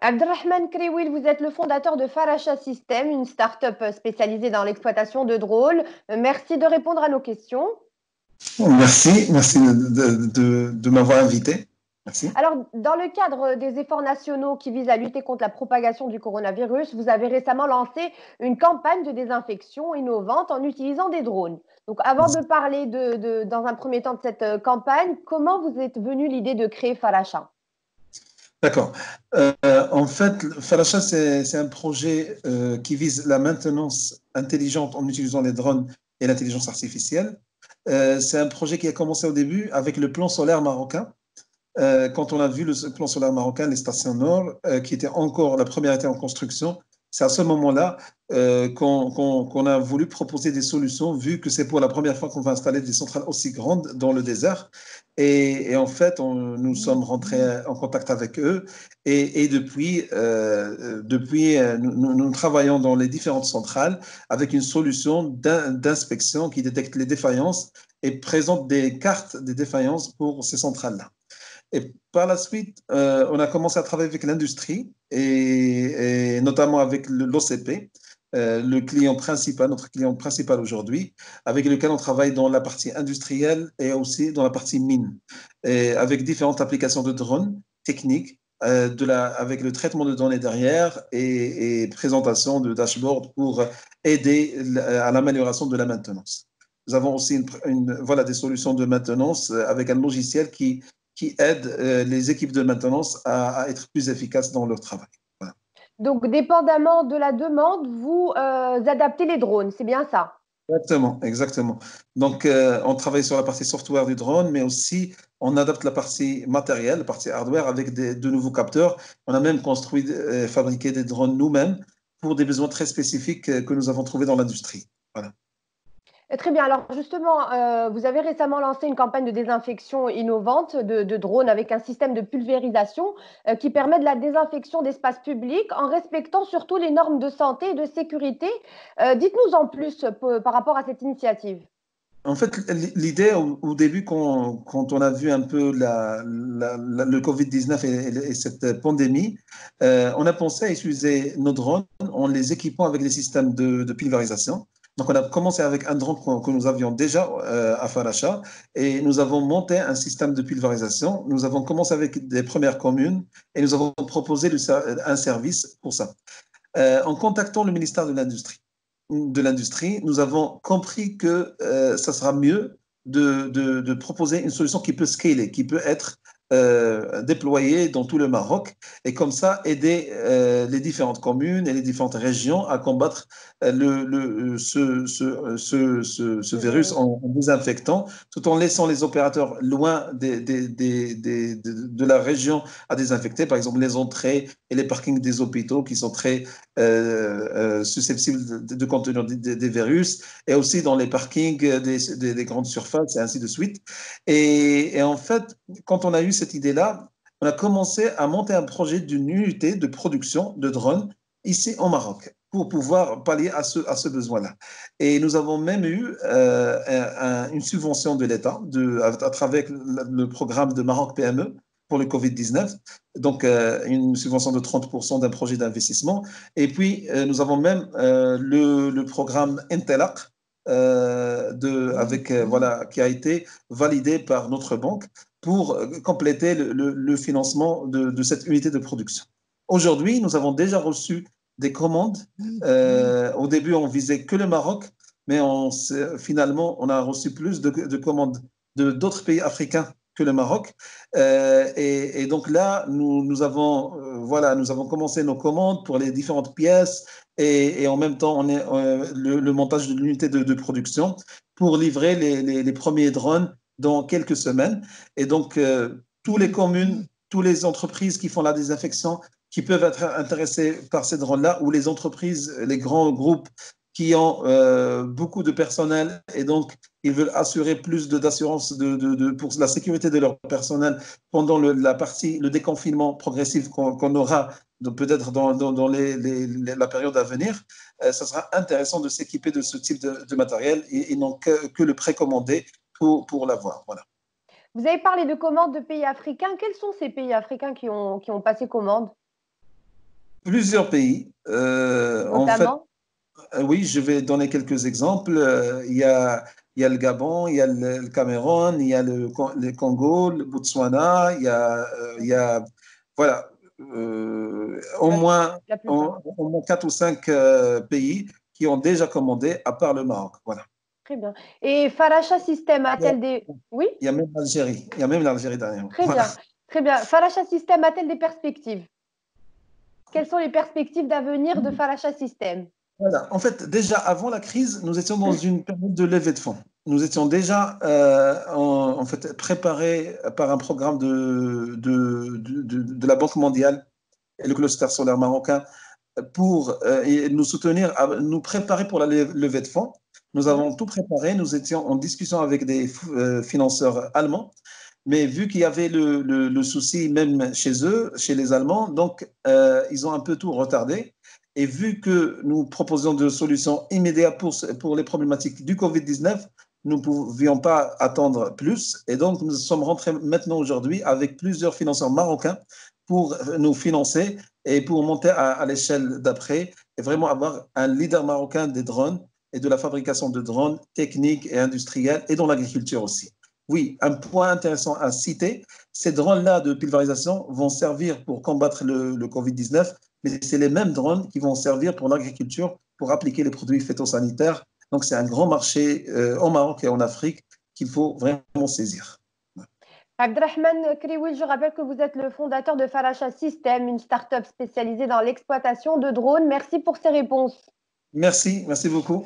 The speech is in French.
Abdelrahman Kriwil, vous êtes le fondateur de Faracha System, une start-up spécialisée dans l'exploitation de drones. Merci de répondre à nos questions. Merci de m'avoir invité. Merci. Alors, dans le cadre des efforts nationaux qui visent à lutter contre la propagation du coronavirus, vous avez récemment lancé une campagne de désinfection innovante en utilisant des drones. Donc, avant de parler dans un premier temps de cette campagne, comment vous êtes venu l'idée de créer Faracha? D'accord. En fait, Falacha, c'est un projet qui vise la maintenance intelligente en utilisant les drones et l'intelligence artificielle. C'est un projet qui a commencé au début avec le plan solaire marocain. Quand on a vu le plan solaire marocain, les stations Nord, qui était encore, la première était en construction, c'est à ce moment-là qu'on a voulu proposer des solutions, vu que c'est pour la première fois qu'on va installer des centrales aussi grandes dans le désert. Et en fait, nous sommes rentrés en contact avec eux. Et depuis nous travaillons dans les différentes centrales avec une solution d'inspection qui détecte les défaillances et présente des cartes des défaillances pour ces centrales-là. Et par la suite, on a commencé à travailler avec l'industrie et notamment avec l'OCP, le client principal, notre client principal aujourd'hui, avec lequel on travaille dans la partie industrielle et aussi dans la partie mine, et avec différentes applications de drones techniques, avec le traitement de données derrière et présentation de dashboard pour aider à l'amélioration de la maintenance. Nous avons aussi voilà, des solutions de maintenance avec un logiciel qui aide les équipes de maintenance à être plus efficaces dans leur travail. Voilà. Donc, dépendamment de la demande, vous adaptez les drones, c'est bien ça? Exactement, exactement. Donc, on travaille sur la partie software du drone, mais aussi on adapte la partie matérielle, la partie hardware avec de nouveaux capteurs. On a même construit, fabriqué des drones nous-mêmes pour des besoins très spécifiques que nous avons trouvés dans l'industrie. Voilà. Très bien. Alors justement, vous avez récemment lancé une campagne de désinfection innovante de drones avec un système de pulvérisation qui permet de la désinfection d'espaces publics en respectant surtout les normes de santé et de sécurité. Dites-nous en plus par rapport à cette initiative. En fait, l'idée au début, quand on a vu un peu le Covid-19 et cette pandémie, on a pensé à utiliser nos drones en les équipant avec des systèmes de pulvérisation. Donc, on a commencé avec un drone que nous avions déjà à Faracha et nous avons monté un système de pulvérisation. Nous avons commencé avec des premières communes et nous avons proposé un service pour ça. En contactant le ministère de l'industrie, nous avons compris que ça sera mieux de proposer une solution qui peut scaler, qui peut être déployée dans tout le Maroc et comme ça aider les différentes communes et les différentes régions à combattre ce virus en désinfectant tout en laissant les opérateurs loin de la région à désinfecter, par exemple les entrées et les parkings des hôpitaux qui sont très susceptibles de contenir des virus, et aussi dans les parkings des grandes surfaces, et ainsi de suite. Et en fait, quand on a eu cette idée-là, on a commencé à monter un projet d'une unité de production de drones ici au Maroc pour pouvoir pallier à ce besoin-là. Et nous avons même eu une subvention de l'État à travers le programme de Maroc PME pour le Covid-19, donc une subvention de 30% d'un projet d'investissement. Et puis, nous avons même le programme Intelaq, voilà, qui a été validé par notre banque pour compléter le financement de cette unité de production. Aujourd'hui, nous avons déjà reçu des commandes. Au début, on visait que le Maroc, mais finalement, on a reçu plus de commandes d'autres pays africains que le Maroc. Et donc là, nous avons, voilà, nous avons commencé nos commandes pour les différentes pièces et en même temps, on est le montage de l'unité de production pour livrer les premiers drones dans quelques semaines. Et donc, tous les communes, toutes les entreprises qui font la désinfection, qui peuvent être intéressées par ces drones-là, ou les entreprises, les grands groupes qui ont beaucoup de personnel et donc ils veulent assurer plus d'assurance pour la sécurité de leur personnel pendant le déconfinement progressif qu'on aura peut-être dans la période à venir. Ça sera intéressant de s'équiper de ce type de matériel et non que le précommander pour l'avoir. Voilà. Vous avez parlé de commandes de pays africains. Quels sont ces pays africains qui ont passé commande? plusieurs pays. En fait, notamment? oui, je vais donner quelques exemples. Il y a le Gabon, il y a le Cameroun, il y a le Congo, le Botswana, il y Mhm. a voilà, au La, moins, la plupart. au moins 4 ou 5 pays qui ont déjà commandé, à part le Maroc. Voilà. Très bien. Et Faracha System Il y a, a-t-elle des... Oui, il y a même l'Algérie. Il y a même l'Algérie dernièrement. très Voilà. bien. Très bien. Faracha System a-t-elle des perspectives? Quelles sont les perspectives d'avenir de Faracha System? Voilà. En fait, déjà avant la crise, nous étions dans une période de levée de fonds. Nous étions déjà en fait préparés par un programme de la Banque mondiale et le cluster solaire marocain pour nous soutenir, nous préparer pour la levée de fonds. Nous Oui. avons tout préparé. Nous étions en discussion avec des financeurs allemands. Mais vu qu'il y avait le souci même chez eux, chez les Allemands, donc ils ont un peu tout retardé. Et vu que nous proposions des solutions immédiates pour les problématiques du Covid-19, nous ne pouvions pas attendre plus. Et donc, nous sommes rentrés maintenant aujourd'hui avec plusieurs financeurs marocains pour nous financer et pour monter à l'échelle d'après et vraiment avoir un leader marocain des drones et de la fabrication de drones techniques et industriels et dans l'agriculture aussi. Oui, un point intéressant à citer, ces drones-là de pulvérisation vont servir pour combattre le Covid-19, mais c'est les mêmes drones qui vont servir pour l'agriculture, pour appliquer les produits phytosanitaires. Donc, c'est un grand marché au Maroc et en Afrique qu'il faut vraiment saisir. Abdelrahman Krioui, je rappelle que vous êtes le fondateur de Faracha System, une start-up spécialisée dans l'exploitation de drones. Merci pour ces réponses. Merci, merci beaucoup.